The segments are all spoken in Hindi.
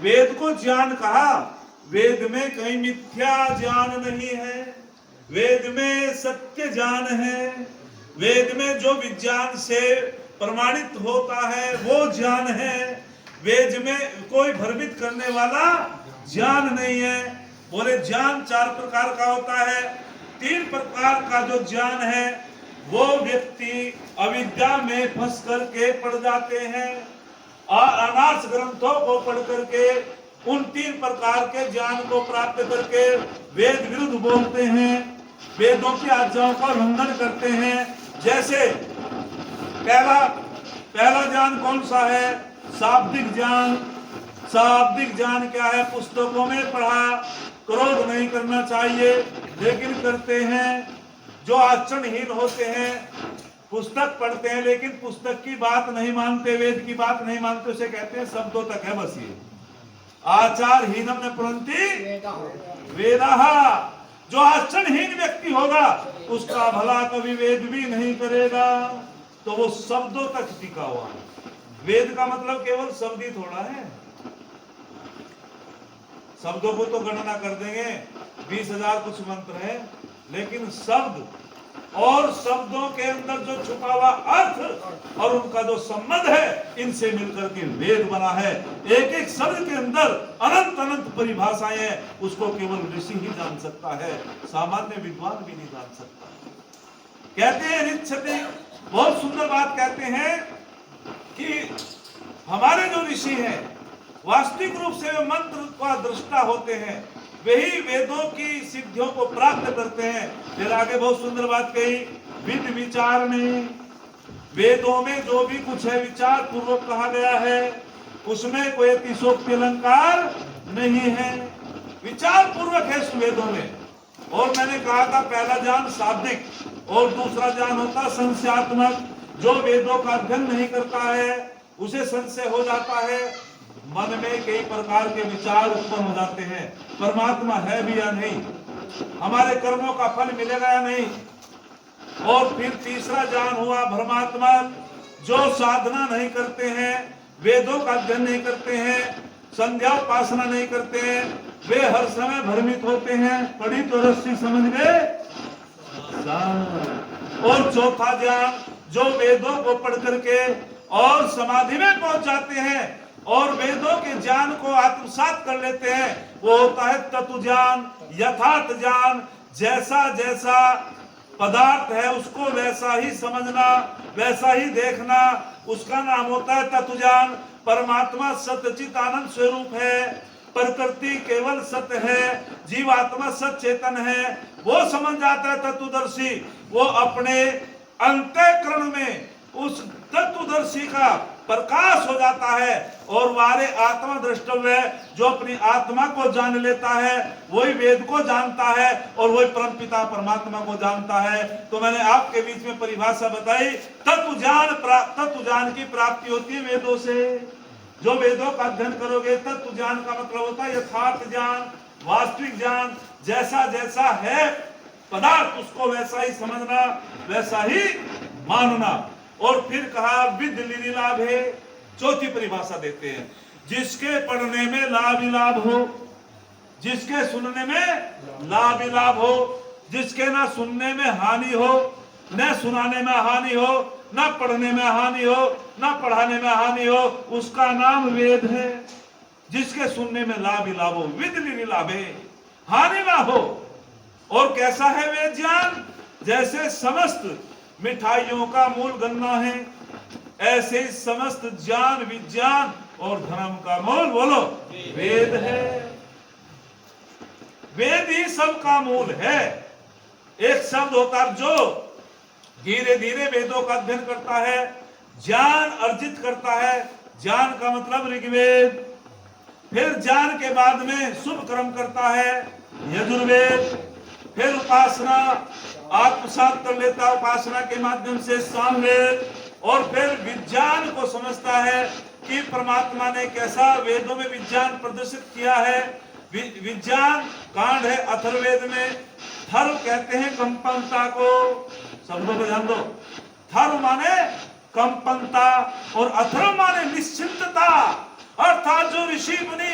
वेद को ज्ञान कहा। वेद में कहीं मिथ्या ज्ञान नहीं है, वेद में सत्य ज्ञान है। वेद में जो विज्ञान से प्रमाणित होता है वो ज्ञान है। वेद में कोई भ्रमित करने वाला ज्ञान नहीं है। बोले ज्ञान 4 प्रकार का होता है। 3 प्रकार का जो ज्ञान है वो व्यक्ति अविद्या में फंस करके पड़ जाते हैं और अनार्स ग्रंथों को पढ़ करके उन 3 प्रकार के ज्ञान को प्राप्त करके वेद विरुद्ध बोलते हैं, वेदों की आज्ञाओं का उल्लंघन करते हैं। जैसे पहला ज्ञान कौन सा है? शाब्दिक ज्ञान। शाब्दिक ज्ञान क्या है? पुस्तकों में पढ़ा, क्रोध नहीं करना चाहिए लेकिन करते हैं। जो आचरणहीन होते हैं, पुस्तक पढ़ते हैं लेकिन पुस्तक की बात नहीं मानते, वेद की बात नहीं मानते, उसे कहते हैं शब्दों तक है बस ये। आचारहीनम न पुनन्ति वेदाः। जो आचरणहीन व्यक्ति होगा उसका भला कभी वेद भी नहीं करेगा, तो वो शब्दों तक टिका हुआ है। वेद का मतलब केवल शब्द ही थोड़ा है। शब्दों को तो गणना कर देंगे, 20,000 कुछ मंत्र है, लेकिन शब्द और शब्दों के अंदर जो छुपा हुआ अर्थ और उनका जो संबंध है, इनसे मिलकर के वेद बना है। एक एक शब्द के अंदर अनंत अनंत परिभाषाएं हैं, उसको केवल ऋषि ही जान सकता है, सामान्य विद्वान भी नहीं जान सकता। कहते हैं ऋच्छते, बहुत सुंदर बात कहते हैं कि हमारे जो ऋषि हैं वास्तविक रूप से वे मंत्र का दृष्टा होते हैं, वही वेदों की सिद्धियों को प्राप्त करते हैं। फिर आगे बहुत सुंदर बात कही, विद विचार में, वेदों में जो भी कुछ है विचार पूर्वक कहा गया है, उसमें कोई अतिशोक्ति अलंकार नहीं है, विचार पूर्वक है वेदों में। और मैंने कहा था पहला ज्ञान शाब्दिक और दूसरा ज्ञान होता संशयात्मक। जो वेदों का अध्ययन नहीं करता है उसे संशय हो जाता है, मन में कई प्रकार के विचार उत्पन्न हो जाते हैं, परमात्मा है भी या नहीं, हमारे कर्मों का फल मिलेगा या नहीं। और फिर तीसरा ज्ञान हुआ भ्रमात्मक। जो साधना नहीं करते हैं, वेदों का अध्ययन नहीं करते हैं, संध्या उपासना नहीं करते हैं, वे हर समय भ्रमित होते हैं, पढ़ी तो रस्सी समझ गए। और चौथा ज्ञान जो वेदों को पढ़ करके और समाधि में पहुंच जाते हैं और वेदों के ज्ञान को आत्मसात कर लेते हैं, वो होता है तत्व ज्ञान, यथार्थ ज्ञान। जैसा जैसा पदार्थ है उसको वैसा ही समझना, वैसा ही देखना, उसका नाम होता है तत्व ज्ञान। परमात्मा सच्चित आनंद स्वरूप है, प्रकृति केवल सत्य है, जीवात्मा सत चेतन है, वो समझ जाता है तत्वदर्शी। वो अपने अंतःकरण में उस तत्वदर्शी का प्रकाश हो जाता है और वारे आत्मा द्रष्टव्य, जो अपनी आत्मा को जान लेता है वही वेद को जानता है और वही परमपिता परमात्मा को जानता है। तो मैंने आपके बीच में परिभाषा बताई, तत्व ज्ञान की प्राप्ति होती है वेदों से। जो वेदों का अध्ययन करोगे, तत्व ज्ञान का मतलब होता है यथार्थ ज्ञान, वास्तविक ज्ञान। जैसा जैसा है पदार्थ उसको वैसा ही समझना, वैसा ही मानना। और फिर कहा विद लिरि लाभ है, चौथी परिभाषा देते हैं, जिसके पढ़ने में लाभ ही लाभ हो, जिसके सुनने में लाभ ही लाभ हो, जिसके ना सुनने में हानि हो, न सुनाने में हानि हो, न पढ़ने में हानि हो, न पढ़ाने में हानि हो, उसका नाम वेद है। जिसके सुनने में लाभ ही लाभ हो, विद लिरि लाभ है, हानि ना हो। और कैसा है वेद ज्ञान? जैसे समस्त मिठाइयों का मूल गन्ना है, ऐसे ही समस्त ज्ञान विज्ञान और धर्म का मूल बोलो वेद है। वेद ही सबका मूल है। एक शब्द होता है जो धीरे धीरे वेदों का अध्ययन करता है, ज्ञान अर्जित करता है। ज्ञान का मतलब ऋग्वेद, फिर ज्ञान के बाद में शुभ कर्म करता है यजुर्वेद, फिर उपासना आत्मसात कर लेता है उपासना के माध्यम से सामवेद, और फिर विज्ञान को समझता है कि परमात्मा ने कैसा वेदों में विज्ञान प्रदर्शित किया है। विज्ञान कांड है अथर्ववेद में। थर्व कहते हैं कंपनता को, शब्दों को ध्यान दो। थर्व माने कंपनता और अथर्व माने निश्चिंतता, अर्थात जो ऋषि मुनि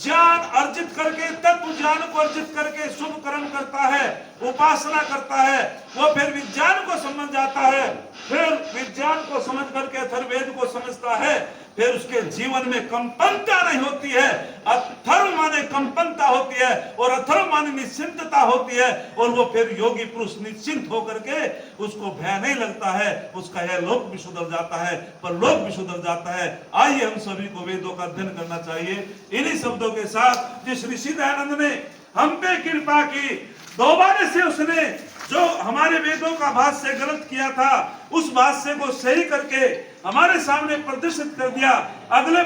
ज्ञान अर्जित करके, तत्व ज्ञान को अर्जित करके शुभ कर्म करता है, उपासना करता है, वो फिर विज्ञान को समझ जाता है, फिर विज्ञान को समझ करके अथर्ववेद को समझता है, फिर उसके जीवन में कंपनता नहीं होती है। अथर्व माने कंपनता होती है और अथर्व माने निश्चिंतता होती है, और वो फिर योगी पुरुष निश्चिंत होकर के उसको भय नहीं लगता है, उसका यह लोक भी सुधर जाता है, पर लोक भी सुधर जाता है। आइए हम सभी को वेदों का अध्ययन करना चाहिए। इन्हीं शब्दों के साथ जिस ऋषि दयानंद ने हम पे कृपा की, दोबारा से उसने जो हमारे वेदों का भाष्य गलत किया था, उस भाष्य को सही करके हमारे सामने प्रदर्शित कर दिया। अगले